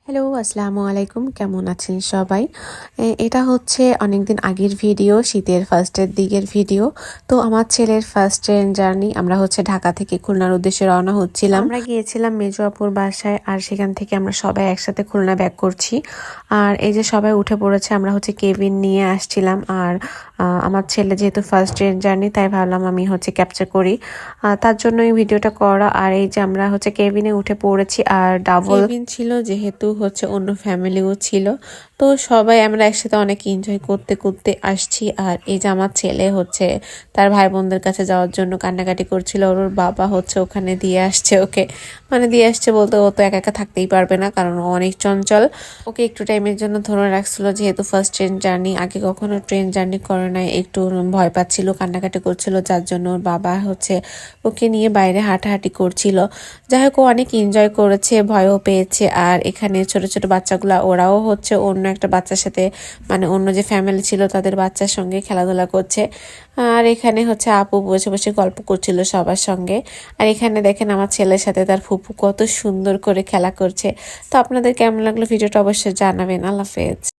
Hello, আসসালামু আলাইকুম। কেমন আছেন সবাই? এটা হচ্ছে অনেকদিন আগের ভিডিও, শীতের ফার্স্টের দিকের ভিডিও। তো আমার ছেলের ফার্স্ট ট্রেন জার্নি, আমরা হচ্ছে ঢাকা থেকে খুলনার উদ্দেশ্যে রওনা হচ্ছিলাম। আমরা গিয়েছিলাম মেজো আপুর বাসায়, আর সেখান থেকে আমরা সবাই একসাথে খুলনা ব্যাক করছি। আর এই যে সবাই উঠে পড়েছে, আমরা হচ্ছে কেবিন নিয়ে আসছিলাম। আর আমার ছেলে যেহেতু ফার্স্ট ট্রেন জার্নি, তাই ভাবলাম আমি হচ্ছে ক্যাপচার করি, তার জন্য এই ভিডিওটা করা। আর এই যে আমরা হচ্ছে কেবিনে উঠে পড়েছি, আর ডাবল কেবিন ছিল যেহেতু হচ্ছে অন্য ফ্যামিলিও ছিল, তো সবাই আমরা একসাথে অনেক এনজয় করতে করতে আসছি। আর এই যে আমার ছেলে হচ্ছে তার ভাই বোনদের কাছে যাওয়ার জন্য কান্নাকাটি করছিল। ওর বাবা হচ্ছে ওখানে দিয়ে আসছে ওকে, মানে দিয়ে আসছে বলতে ও তো একা একা থাকতেই পারবে না, কারণ ও অনেক চঞ্চল। ওকে একটু টাইমের জন্য ধরে রাখছিল, যেহেতু ফার্স্ট ট্রেন জার্নি, আগে কখনো ট্রেন জার্নি করে নাই, একটু ভয় পাচ্ছিল, কান্নাকাটি করছিল, যার জন্য ওর বাবা হচ্ছে ওকে নিয়ে বাইরে হাঁটাহাঁটি করছিল। যাই হোক, ও অনেক এনজয় করেছে, ভয়ও পেয়েছে। আর এখানে ছোট ছোট বাচ্চাগুলা, ওরাও হচ্ছে অন্য একটা বাচ্চার সাথে, মানে অন্য যে ফ্যামিলি ছিল তাদের বাচ্চার সঙ্গে খেলাধুলা করছে। আর এখানে হচ্ছে আপু বসে বসে গল্প করছিল সবার সঙ্গে। আর এখানে দেখেন আমার ছেলের সাথে তার ফুপু কত সুন্দর করে খেলা করছে। তো আপনাদের কেমন লাগলো ভিডিওটা অবশ্যই জানাবেন। আল্লাহ হাফেজ।